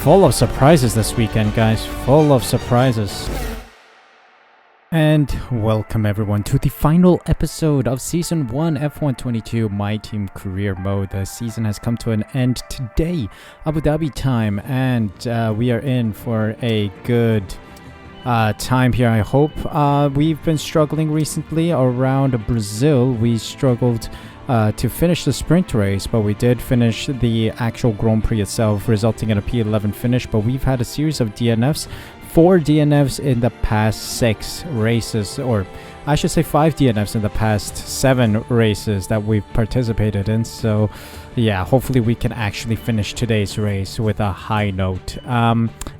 full of surprises this weekend, guys. Full of surprises. And welcome everyone to the final episode of Season 1 F122 My Team Career Mode. The season has come to an end today, Abu Dhabi time, and we are in for a good time here, I hope. We've been struggling recently around Brazil. We struggled to finish the sprint race, but we did finish the actual Grand Prix itself, resulting in a P11 finish. But we've had a series of DNFs. 4 DNFs in the past 6 races, or I should say 5 DNFs in the past 7 races that we've participated in. So yeah, hopefully we can actually finish today's race with a high note.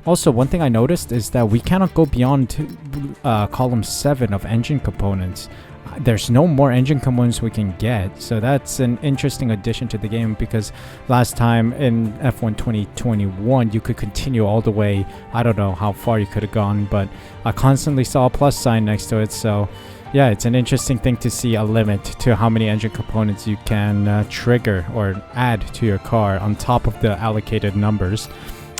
Also, one thing I noticed is that we cannot go beyond column 7 of engine components. There's no more engine components we can get, so that's an interesting addition to the game, because last time in F1 2021 you could continue all the way. I don't know how far you could have gone, but I constantly saw a plus sign next to it. So yeah, it's an interesting thing to see a limit to how many engine components you can trigger or add to your car on top of the allocated numbers.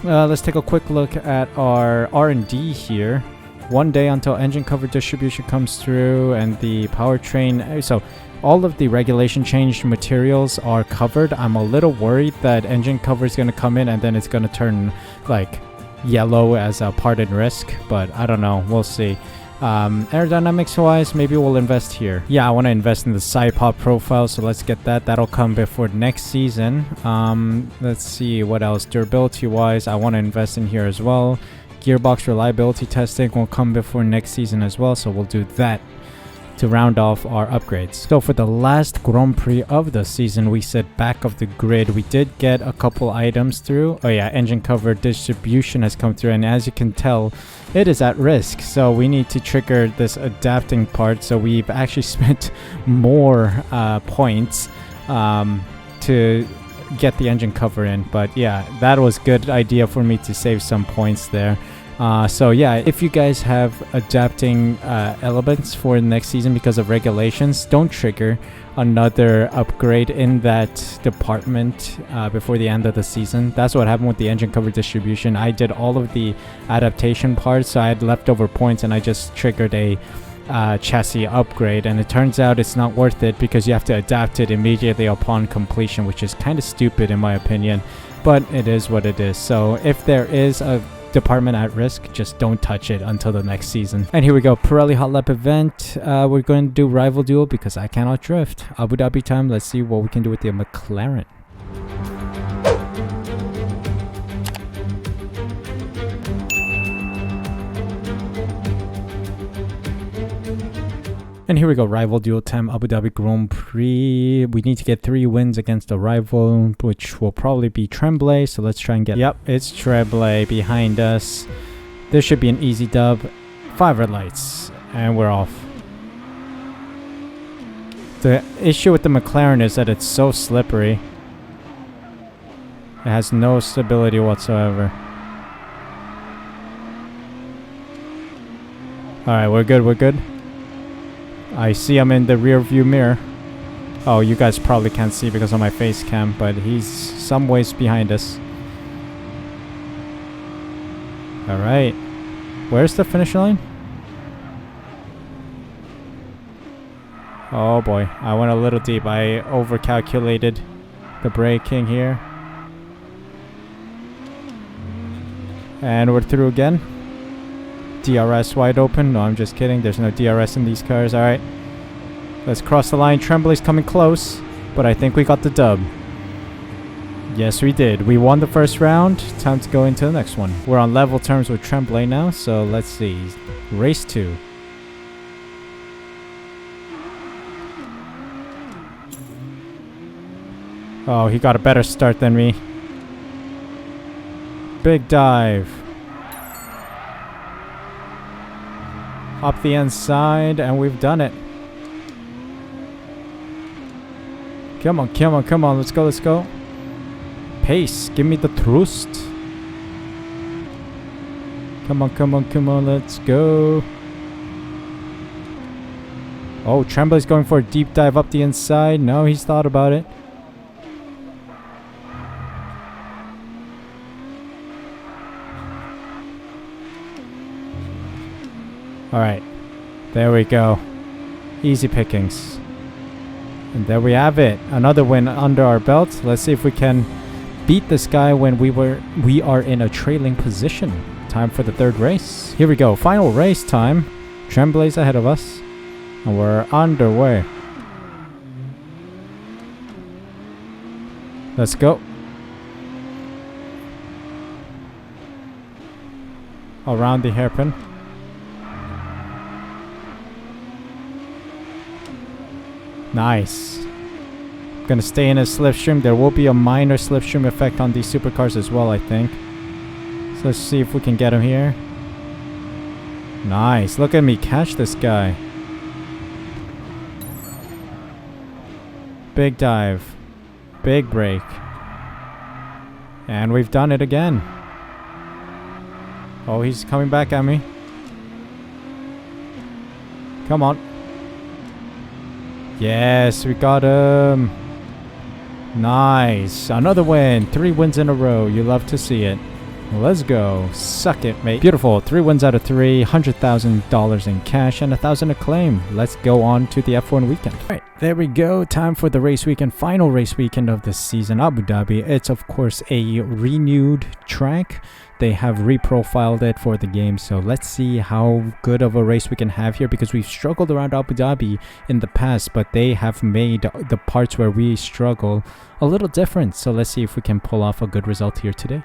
Let's take a quick look at our R&D here. 1 day until engine cover distribution comes through and the powertrain. So all of the regulation changed materials are covered. I'm a little worried that engine cover is going to come in and then it's going to turn like yellow as a part in risk, but I don't know. We'll see. Aerodynamics wise, maybe we'll invest here. Yeah, I want to invest in the side pod profile, so let's get that. That'll come before next season. Let's see what else. Durability wise, I want to invest in here as well. Gearbox reliability testing will come before next season as well, so we'll do that to round off our upgrades. So for the last Grand Prix of the season, we said back of the grid. We did get a couple items through. Oh yeah, engine cover distribution has come through, and as you can tell, it is at risk, so we need to trigger this adapting part. So we've actually spent more points to get the engine cover in, but yeah, that was good idea for me to save some points there. So yeah, if you guys have adapting elements for next season because of regulations, don't trigger another upgrade in that department before the end of the season. That's what happened with the engine cover distribution. I did all of the adaptation parts, so I had leftover points and I just triggered a chassis upgrade, and it turns out it's not worth it because you have to adapt it immediately upon completion, which is kind of stupid in my opinion, but it is what it is. So if there is a department at risk, just don't touch it until the next season. And here we go, Pirelli Hot Lap event. We're going to do rival duel because I cannot drift. Abu Dhabi time. Let's see what we can do with the McLaren. And here we go, rival duel time, Abu Dhabi Grand Prix. We need to get 3 wins against a rival, which will probably be Tremblay. So let's try and get... Yep, it's Tremblay behind us. This should be an easy dub. 5 red lights, and we're off. The issue with the McLaren is that it's so slippery. It has no stability whatsoever. Alright, we're good, we're good. I see him in the rear view mirror. Oh, you guys probably can't see because of my face cam, but he's some ways behind us. Alright. Where's the finish line? Oh boy, I went a little deep. I overcalculated the braking here. And we're through again. DRS wide open. No, I'm just kidding. There's no DRS in these cars. Alright. Let's cross the line. Tremblay's coming close, but I think we got the dub. Yes, we did. We won the first round. Time to go into the next one. We're on level terms with Tremblay now, so let's see. Race 2. Oh, he got a better start than me. Big dive. Up the inside, and we've done it. Come on, come on, come on. Let's go, let's go. Pace. Give me the thrust. Come on, come on, come on. Let's go. Oh, Tremblay's going for a deep dive up the inside. No, he's thought about it. Alright, there we go. Easy pickings. And there we have it. Another win under our belt. Let's see if we can beat this guy when we are in a trailing position. Time for the third race. Here we go. Final race time. Tremblay's ahead of us. And we're underway. Let's go. Around the hairpin. Nice. Gonna stay in a slipstream. There will be a minor slipstream effect on these supercars as well, I think. So let's see if we can get him here. Nice. Look at me catch this guy. Big dive. Big break. And we've done it again. Oh, he's coming back at me. Come on. Yes, we got him. Nice. Another win. 3 wins in a row. You love to see it. Let's go. Suck it, mate. Beautiful. 3 wins out of 3. $100,000 in cash and 1,000 acclaim. Let's go on to the F1 weekend. All right, there we go. Time for the race weekend. Final race weekend of the season. Abu Dhabi. It's, of course, a renewed track. They have reprofiled it for the game, so let's see how good of a race we can have here, because we've struggled around Abu Dhabi in the past, but they have made the parts where we struggle a little different. So let's see if we can pull off a good result here today.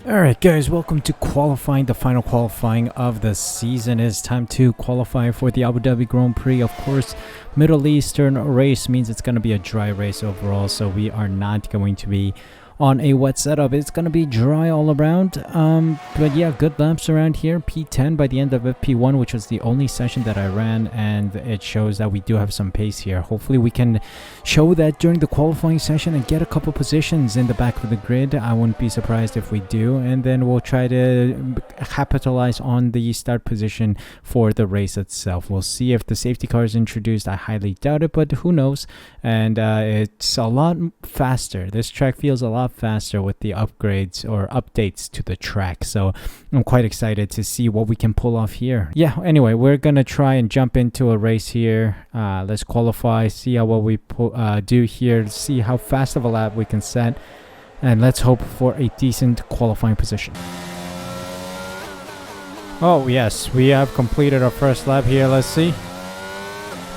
Alright guys, welcome to qualifying, the final qualifying of the season. It's time to qualify for the Abu Dhabi Grand Prix. Of course, Middle Eastern race means it's going to be a dry race overall, so we are not going to be on a wet setup. It's going to be dry all around. But yeah, good laps around here. P10 by the end of FP1, which was the only session that I ran, and it shows that we do have some pace here. Hopefully we can show that during the qualifying session and get a couple positions in the back of the grid. I wouldn't be surprised if we do, and then we'll try to capitalize on the start position for the race itself. We'll see if the safety car is introduced. I highly doubt it, but who knows. And it's a lot faster. This track feels a lot faster with the upgrades or updates to the track, so I'm quite excited to see what we can pull off here. Yeah, anyway, we're gonna try and jump into a race here. Let's qualify, see how well we do here, see how fast of a lap we can set, and let's hope for a decent qualifying position. Oh yes, we have completed our first lap here. Let's see,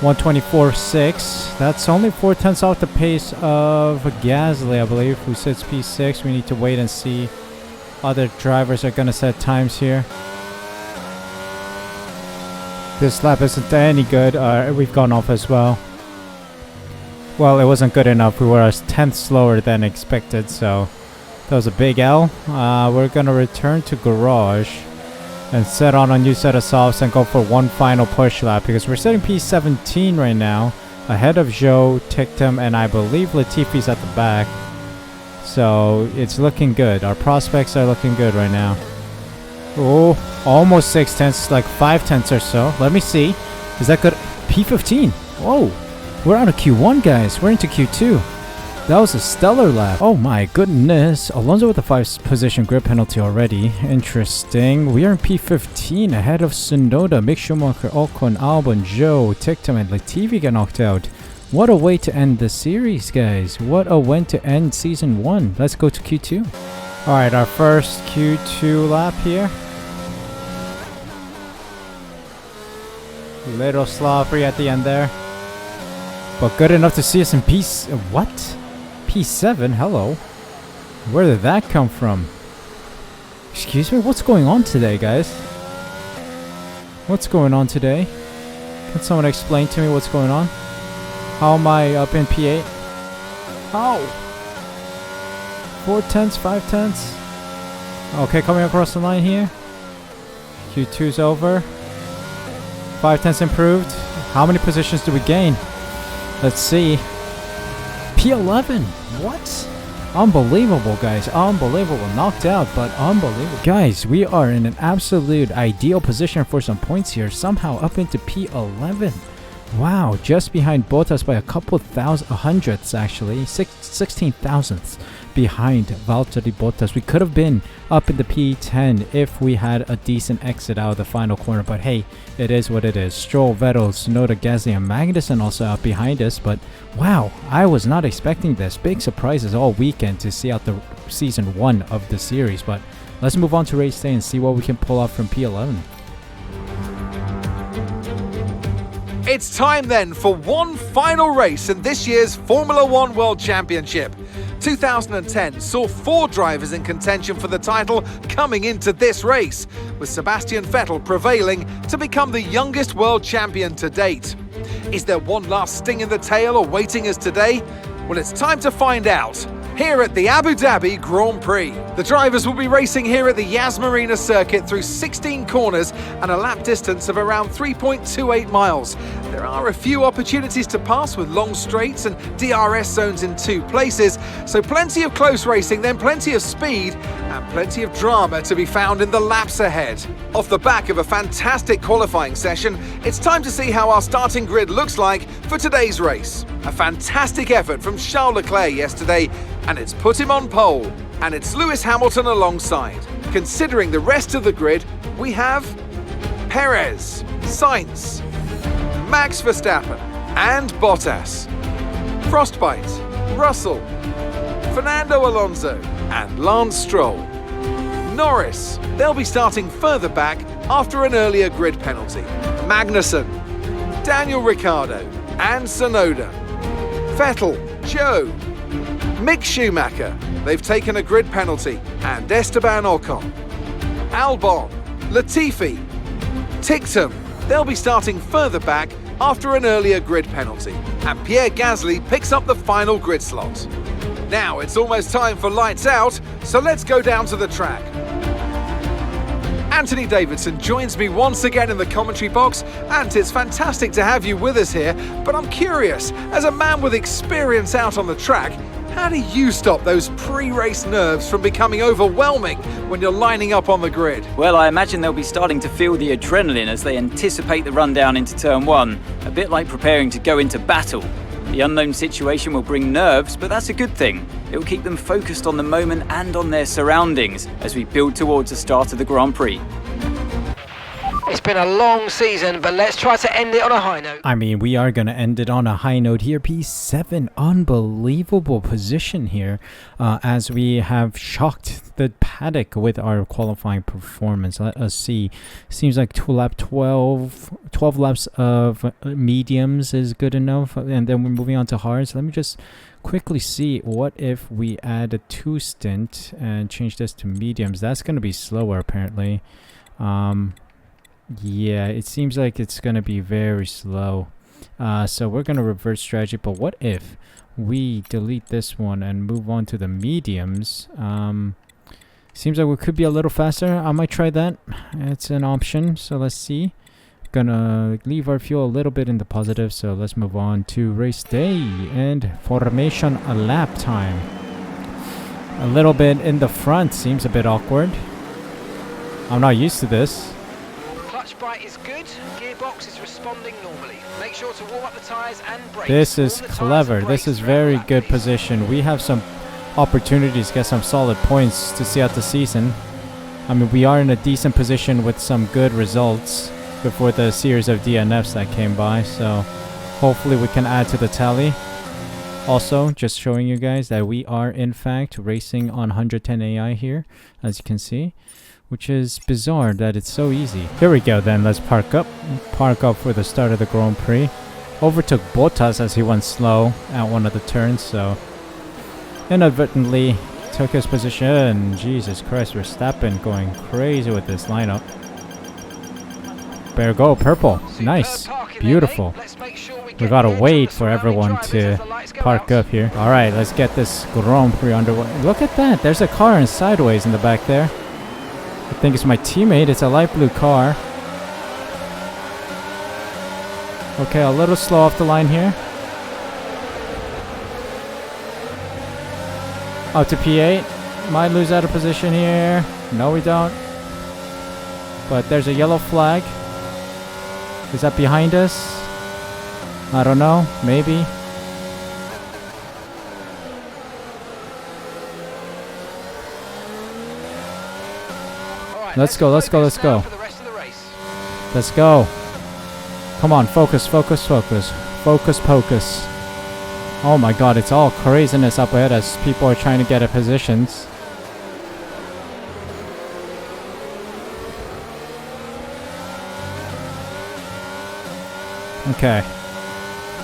124.6. That's only 4/10 off the pace of Gasly, I believe, who sits P6. We need to wait and see. Other drivers are gonna set times here. This lap isn't any good. We've gone off as well. Well, it wasn't good enough. We were a tenth slower than expected, so that was a big L. We're gonna return to garage and set on a new set of softs and go for one final push lap, because we're sitting P17 right now, ahead of Joe, Tictum, and I believe Latifi's at the back. So it's looking good. Our prospects are looking good right now. Oh, almost 6/10, like 5/10 or so. Let me see. Is that good? P15. Whoa, we're out of Q1, guys. We're into Q2. That was a stellar lap. Oh my goodness. Alonso with a 5 position grid penalty already. Interesting. We are in P15 ahead of Tsunoda, Mick Schumacher, Ocon, Albon, Joe, Tictum, and Latifi get knocked out. What a way to end the series, guys. What a way to end season 1. Let's go to Q2. Alright, our first Q2 lap here. Little sloppy at the end there, but good enough to see us in what? P7? Hello. Where did that come from? Excuse me? What's going on today, guys? What's going on today? Can someone explain to me what's going on? How am I up in P8? How? 4/10, 5/10. Okay, coming across the line here. Q2's over. 5/10 improved. How many positions do we gain? Let's see. P11. What? Unbelievable, guys. Unbelievable. Knocked out, but unbelievable. Guys, we are in an absolute ideal position for some points here. Somehow up into P11. Wow, just behind Bottas by a couple hundredths actually. 16 thousandths behind Valtteri Bottas. We could have been up in the P10 if we had a decent exit out of the final corner. But hey, it is what it is. Stroll, Vettel, Tsunoda, Gasly, and Magnussen also out behind us. But wow, I was not expecting this. Big surprises all weekend to see out the season 1 of the series. But let's move on to race day and see what we can pull off from P11. It's time then for one final race in this year's Formula One World Championship. 2010 saw 4 drivers in contention for the title coming into this race, with Sebastian Vettel prevailing to become the youngest world champion to date. Is there one last sting in the tail awaiting us today? Well, it's time to find out. Here at the Abu Dhabi Grand Prix. The drivers will be racing here at the Yas Marina circuit through 16 corners and a lap distance of around 3.28 miles. There are a few opportunities to pass with long straights and DRS zones in 2 places, so plenty of close racing, then plenty of speed and plenty of drama to be found in the laps ahead. Off the back of a fantastic qualifying session, it's time to see how our starting grid looks like for today's race. A fantastic effort from Charles Leclerc yesterday, and it's put him on pole. And it's Lewis Hamilton alongside. Considering the rest of the grid, we have Perez, Sainz, Max Verstappen and Bottas, Frostbite, Russell, Fernando Alonso and Lance Stroll. Norris, they'll be starting further back after an earlier grid penalty. Magnussen, Daniel Ricciardo and Tsunoda. Vettel, Joe, Mick Schumacher, they've taken a grid penalty, and Esteban Ocon. Albon, Latifi, Ticktum, they'll be starting further back after an earlier grid penalty, and Pierre Gasly picks up the final grid slot. Now it's almost time for lights out, so let's go down to the track. Anthony Davidson joins me once again in the commentary box, and it's fantastic to have you with us here, but I'm curious, as a man with experience out on the track, how do you stop those pre-race nerves from becoming overwhelming when you're lining up on the grid? Well, I imagine they'll be starting to feel the adrenaline as they anticipate the rundown into turn 1, a bit like preparing to go into battle. The unknown situation will bring nerves, but that's a good thing. It will keep them focused on the moment and on their surroundings as we build towards the start of the Grand Prix. It's been a long season, but let's try to end it on a high note. I mean, we are going to end it on a high note here. P7, unbelievable position here as we have shocked the paddock with our qualifying performance. Let us see. Seems like 12 laps of mediums is good enough. And then we're moving on to hards. Let me just quickly see what if we add a 2 stint and change this to mediums. That's going to be slower apparently. Yeah, it seems like it's going to be very slow. So we're going to reverse strategy. But what if we delete this one and move on to the mediums? Seems like we could be a little faster. I might try that. It's an option. So let's see. Gonna leave our fuel a little bit in the positive. So let's move on to race day and formation a lap time. A little bit in the front seems a bit awkward. I'm not used to this. Clutch bite is good. Gearbox is responding normally. Make sure to warm up the tyres and brakes. This is clever. This is very good position. We have some opportunities to get some solid points to see out the season. I mean, we are in a decent position with some good results before the series of DNFs that came by. So hopefully we can add to the tally. Also, just showing you guys that we are in fact racing on 110 AI here, as you can see. Which is bizarre that it's so easy. Here we go then, let's park up. Park up for the start of the Grand Prix. Overtook Bottas as he went slow at one of the turns, so inadvertently took his position. Jesus Christ, Verstappen going crazy with this lineup. Better go, purple. Nice. Beautiful. We gotta wait for everyone to park up here. Alright, let's get this Grand Prix underway. Look at that, there's a car in sideways in the back there. I think it's my teammate. It's a light blue car. Okay, a little slow off the line here. Up to P8. Might lose out of position here. No, we don't. But there's a yellow flag. Is that behind us? I don't know. Maybe. Alright, Let's go, let's go, let's focus now go. for the rest of the race. Let's go. Come on, focus, focus, focus. Focus, focus. Oh my god, it's all craziness up ahead as people are trying to get at positions. Okay.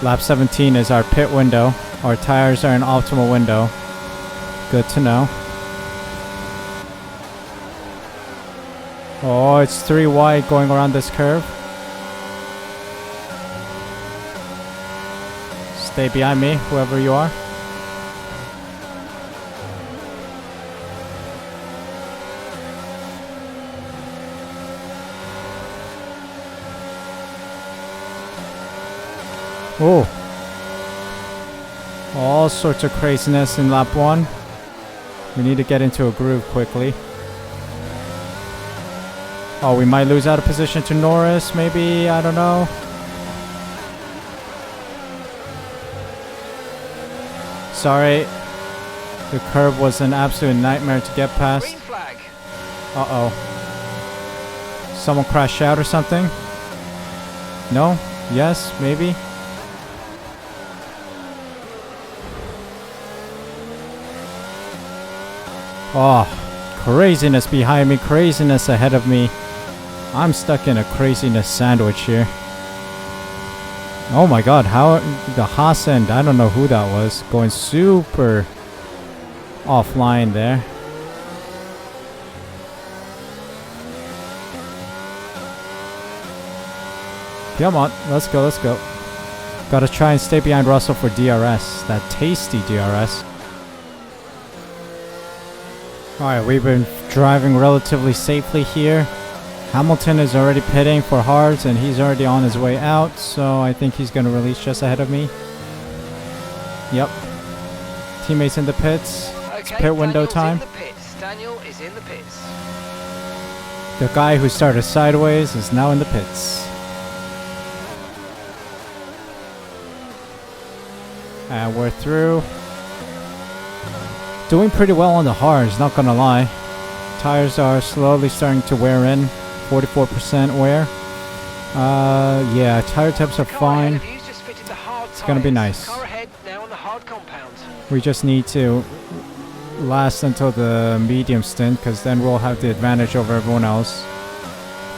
Lap 17 is our pit window. Our tires are in optimal window. Good to know. Oh, it's 3 wide going around this curve. Stay behind me, whoever you are. Oh. All sorts of craziness in lap 1. We need to get into a groove quickly. Oh, we might lose out of position to Norris, maybe, I don't know. Sorry. The curve was an absolute nightmare to get past. Green flag. Uh-oh. Someone crashed out or something? No? Yes? Maybe? Oh, craziness behind me, craziness ahead of me. I'm stuck in a craziness sandwich here. Oh my god, how the Haas end, I don't know who that was, going super offline there. Come on, let's go, let's go. Gotta try and stay behind Russell for DRS, that tasty DRS. Alright, we've been driving relatively safely here. Hamilton is already pitting for hards and he's already on his way out, so I think he's going to release just ahead of me. Yep. Teammates in the pits. It's pit window time. Daniel is in the pits. The guy who started sideways is now in the pits. And we're through. Doing pretty well on the hards, not gonna lie. Tires are slowly starting to wear in. 44% wear. Yeah, tire temps are fine. It's gonna be nice. We just need to last until the medium stint, because then we'll have the advantage over everyone else.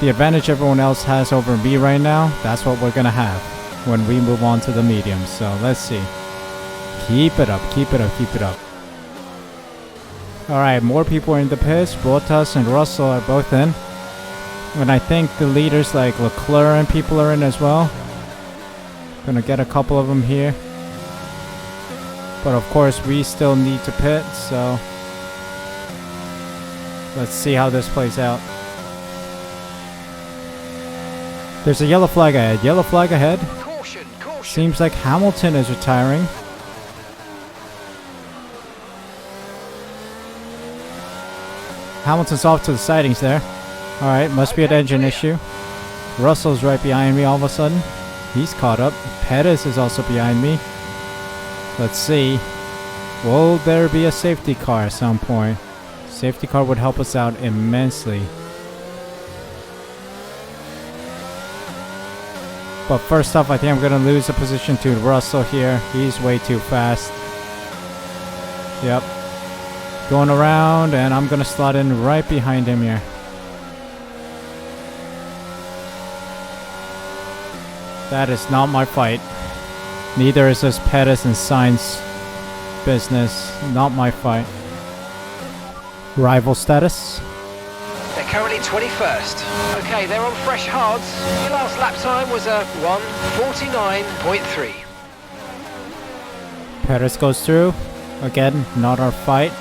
The advantage everyone else has over me right now, that's what we're gonna have when we move on to the medium. So let's see. Keep it up, keep it up, keep it up. Alright, more people are in the pits. Bottas and Russell are both in. And I think the leaders like Leclerc and people are in as well. Gonna get a couple of them here. But of course we still need to pit, so let's see how this plays out. There's a yellow flag ahead. Yellow flag ahead. Caution, caution. Seems like Hamilton is retiring. Hamilton's off to the sidings there. Alright, must be an engine issue. Russell's right behind me all of a sudden. He's caught up. Perez is also behind me. Let's see. Will there be a safety car at some point? Safety car would help us out immensely. But first off, I think I'm going to lose a position to Russell here. He's way too fast. Yep. Going around, and I'm going to slot in right behind him here. That is not my fight. Neither is this Perez and Sainz business. Not my fight. Rival status. They're currently 21st. Okay, they're on fresh hards. Your last lap time was a 1:49.3. Perez goes through. Again, not our fight.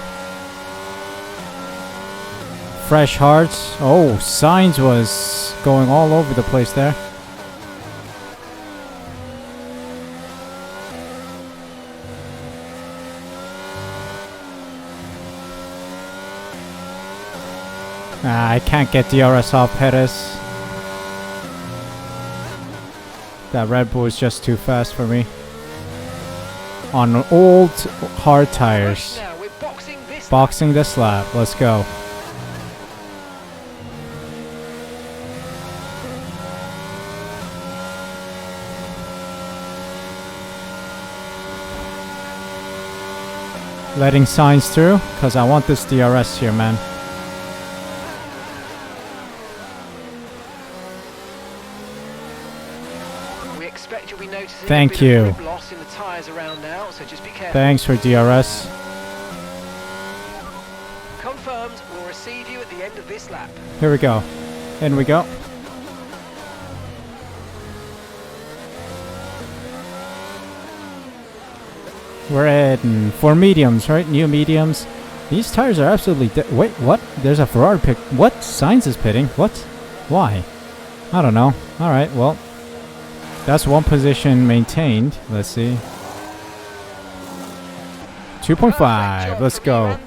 Fresh hards. Oh, Sainz was going all over the place there. I can't get DRS off Pettis. That Red Bull is just too fast for me. On old hard tires. Now we're Boxing this lap. Let's go. Letting signs through, because I want this DRS here, man. We expect you'll be noticing Thank a bit you. of grip loss in the tyres around now, so just be careful. Thanks for DRS. Confirmed, we'll receive you at the end of this lap. Here we go. In we go. We're in for mediums, right? New mediums. These tires are absolutely... Wait, what? There's a Ferrari pick. What? Sainz is pitting. What? Why? I don't know. Alright, well. That's one position maintained. Let's see. 2.5. Let's go.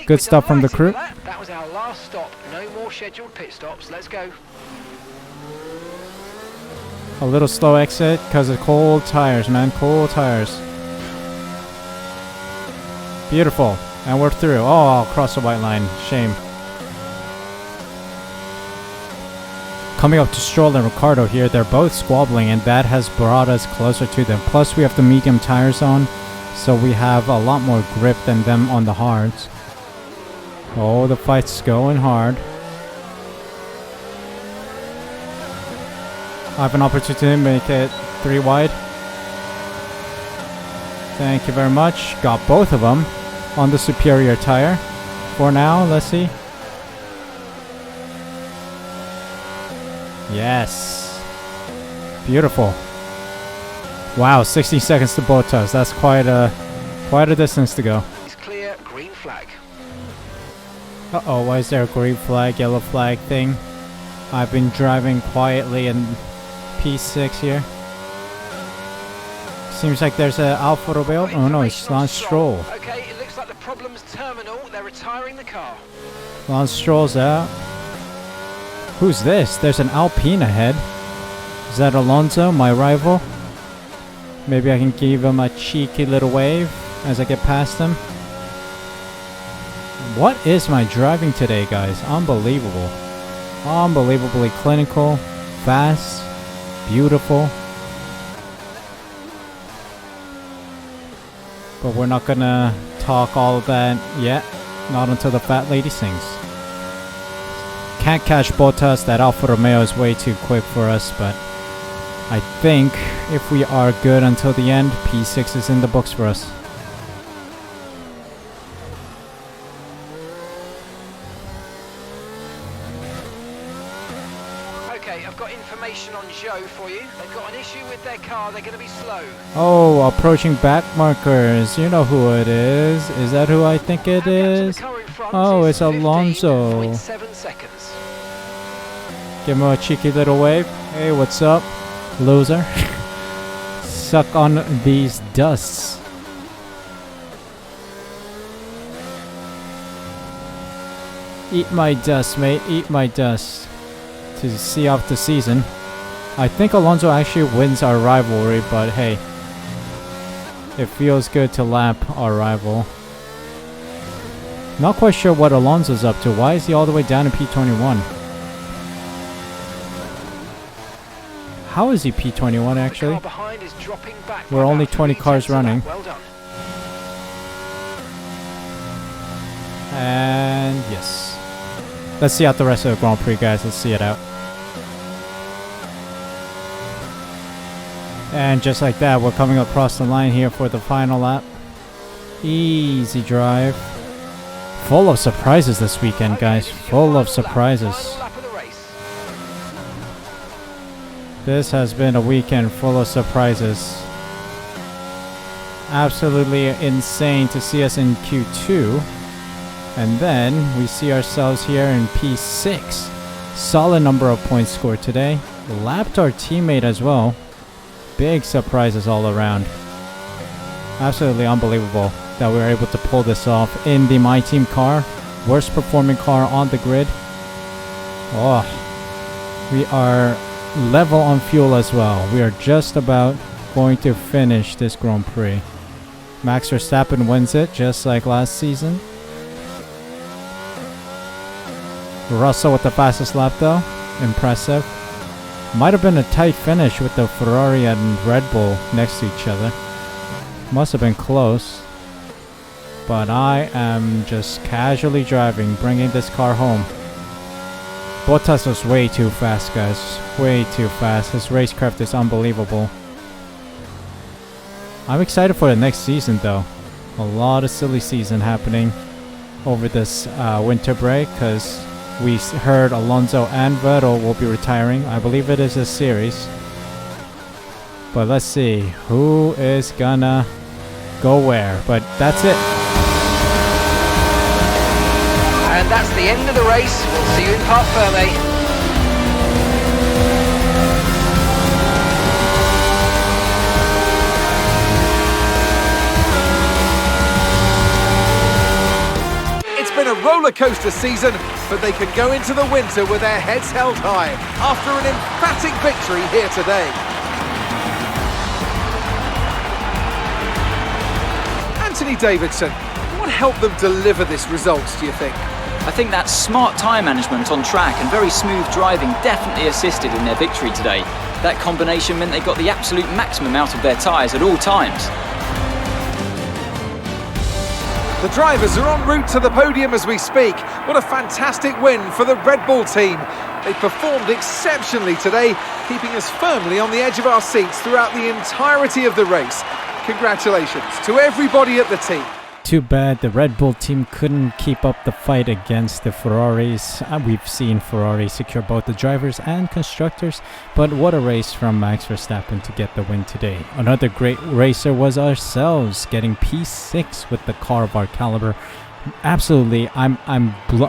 Good stuff from the crew. That was our last stop. No more scheduled pit stops. Let's go. A little slow exit because of cold tires, man. Cold tires. Beautiful. And we're through. Oh, I'll cross the white line. Shame. Coming up to Stroll and Ricciardo here. They're both squabbling, and that has brought us closer to them. Plus, we have the medium tires on, so we have a lot more grip than them on the hards. Oh, the fight's going hard. I have an opportunity to make it 3 wide. Thank you very much. Got both of them on the superior tire. For now, let's see. Yes. Beautiful. Wow, 60 seconds to Bottas. That's quite a distance to go. It's clear, green flag. Uh-oh, why is there a green flag, yellow flag thing? I've been driving quietly in P6 here. Seems like there's an Alfa Romeo. Oh no, it's Lance Stroll. Okay, it looks like the problem's terminal. They're retiring the car. Lance Stroll's out. Who's this? There's an Alpine ahead. Is that Alonso, my rival? Maybe I can give him a cheeky little wave as I get past him. What is my driving today, guys? Unbelievable. Unbelievably clinical, fast, beautiful. But we're not gonna talk all of that yet. Not until the fat lady sings. Can't catch Bottas. That Alfa Romeo is way too quick for us, but I think if we are good until the end, P6 is in the books for us. Okay, I've got information on Zhou for you. They've got an issue with their car. They're going to be slow. Oh, approaching back markers. You know who it is. Is that who I think it is? Oh, it's Alonso. 15.7 seconds. Give him a cheeky little wave. Hey, what's up, loser? Suck on these dusts. Eat my dust, mate. Eat my dust. To see off the season. I think Alonso actually wins our rivalry, but hey. It feels good to lap our rival. Not quite sure what Alonso's up to. Why is he all the way down in P21? How is he P21 actually? The car behind is dropping back. We're only 20 cars running. Well done. And yes. Let's see out the rest of the Grand Prix, guys. Let's see it out. And just like that, we're coming across the line here for the final lap. Easy drive. Full of surprises this weekend, guys. Full of surprises. This has been a weekend full of surprises. Absolutely insane to see us in Q2. And then we see ourselves here in P6. Solid number of points scored today. Lapped our teammate as well. Big surprises all around. Absolutely unbelievable that we were able to pull this off in the My Team car. Worst performing car on the grid. Oh, we are level on fuel as well. We are just about going to finish this Grand Prix. Max Verstappen wins it just like last season. Russell with the fastest lap though. Impressive. Might have been a tight finish with the Ferrari and Red Bull next to each other. Must have been close. But I am just casually driving, bringing this car home. Bottas was way too fast, guys. Way too fast. His racecraft is unbelievable. I'm excited for the next season though. A lot of silly season happening over this winter break because we heard Alonso and Vettel will be retiring. I believe it is a series. But let's see who is gonna go where. But that's it. And that's the end of the race. We'll see you in Parc Fermé. It's been a roller coaster season, but they could go into the winter with their heads held high after an emphatic victory here today. Anthony Davidson, what helped them deliver this result, do you think? I think that smart tyre management on track and very smooth driving definitely assisted in their victory today. That combination meant they got the absolute maximum out of their tyres at all times. The drivers are en route to the podium as we speak. What a fantastic win for the Red Bull team. They performed exceptionally today, keeping us firmly on the edge of our seats throughout the entirety of the race. Congratulations to everybody at the team. Too bad the Red Bull team couldn't keep up the fight against the Ferraris. We've seen Ferrari secure both the drivers and constructors, but what a race from Max Verstappen to get the win today. Another great racer was ourselves, getting P6 with the car of our caliber. Absolutely,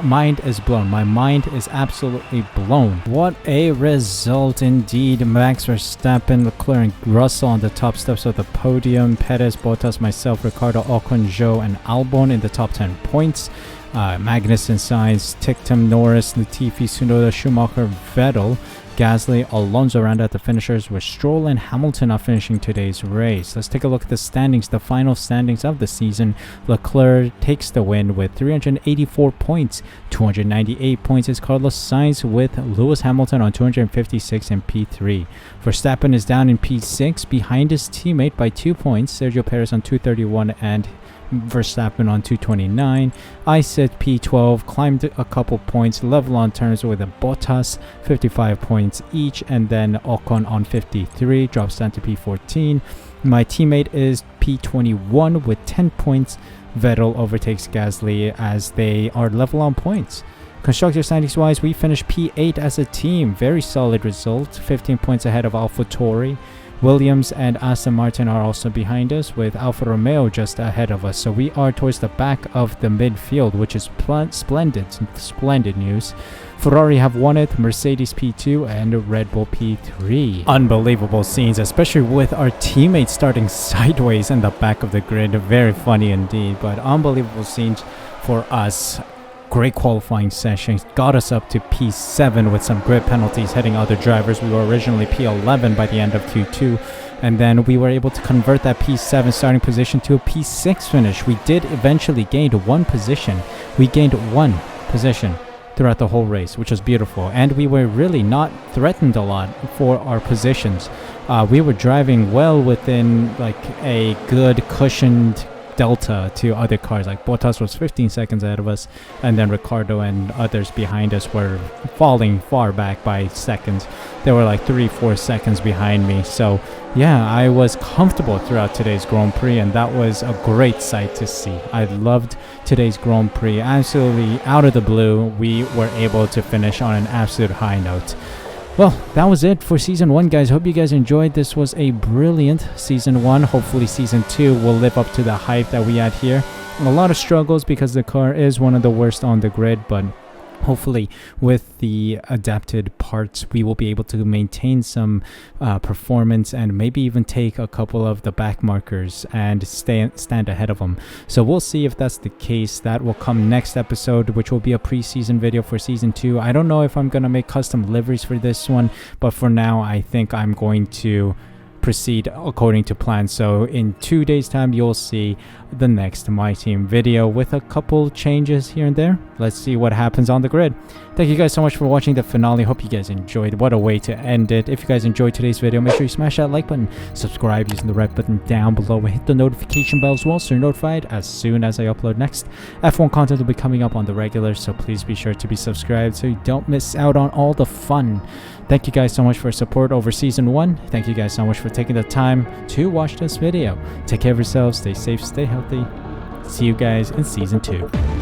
mind is blown. My mind is absolutely blown. What a result indeed. Max Verstappen, Leclerc and Russell on the top steps of the podium. Perez, Bottas, myself, Ricardo, Ocon, Zhou and Albon in the top 10 points. Magnussen, Sainz, Ticktum, Norris, Latifi, Tsunoda, Schumacher, Vettel, Gasly, Alonso round out the finishers, with Stroll and Hamilton not finishing today's race. Let's take a look at the standings, the final standings of the season. Leclerc takes the win with 384 points. 298 points is Carlos Sainz, with Lewis Hamilton on 256 in P3. Verstappen is down in P6 behind his teammate by 2 points. Sergio Perez on 231 and Verstappen on 229. I said P12, climbed a couple points, level on terms with a Bottas, 55 points each, and then Ocon on 53, drops down to P14. My teammate is P21 with 10 points. Vettel overtakes Gasly as they are level on points. Constructor standings wise, we finished P8 as a team. Very solid result, 15 points ahead of AlphaTauri. Williams and Aston Martin are also behind us, with Alfa Romeo just ahead of us. So we are towards the back of the midfield, which is splendid news. Ferrari have won it, Mercedes P2 and Red Bull P3. Unbelievable scenes, especially with our teammates starting sideways in the back of the grid. Very funny indeed, but unbelievable scenes for us. Great qualifying sessions, got us up to P7 with some grid penalties hitting other drivers. We were originally P11 by the end of Q2, and then we were able to convert that P7 starting position to a P6 finish. We did eventually gain one position. We gained one position throughout the whole race, which was beautiful, and we were really not threatened a lot for our positions. We were driving well within like a good cushioned delta to other cars. Like Bottas was 15 seconds ahead of us, and then Ricardo and others behind us were falling far back by seconds. They were like 3-4 seconds behind me. So yeah, I was comfortable throughout today's Grand Prix, and that was a great sight to see. I loved today's Grand Prix. Absolutely out of the blue, we were able to finish on an absolute high note. Well, that was it for Season 1, guys. Hope you guys enjoyed. This was a brilliant Season 1. Hopefully Season 2 will live up to the hype that we had here. A lot of struggles because the car is one of the worst on the grid, but hopefully with the adapted parts we will be able to maintain some performance and maybe even take a couple of the back markers and stand ahead of them. So we'll see if that's the case. That will come next episode, which will be a preseason video for season 2. I don't know if I'm gonna make custom liveries for this one, but for now I think I'm going to proceed according to plan. So in 2 days time you'll see the next My Team video with a couple changes here and there. Let's see what happens on the grid. Thank you guys so much for watching the finale. Hope you guys enjoyed. What a way to end it. If you guys enjoyed today's video, make sure you smash that like button, subscribe using the red button down below, and hit the notification bell as well so you're notified as soon as I upload next. F1 content will be coming up on the regular, so please be sure to be subscribed so you don't miss out on all the fun. Thank you guys so much for support over season 1. Thank you guys so much for taking the time to watch this video. Take care of yourselves, stay safe, stay healthy. See you guys in season 2.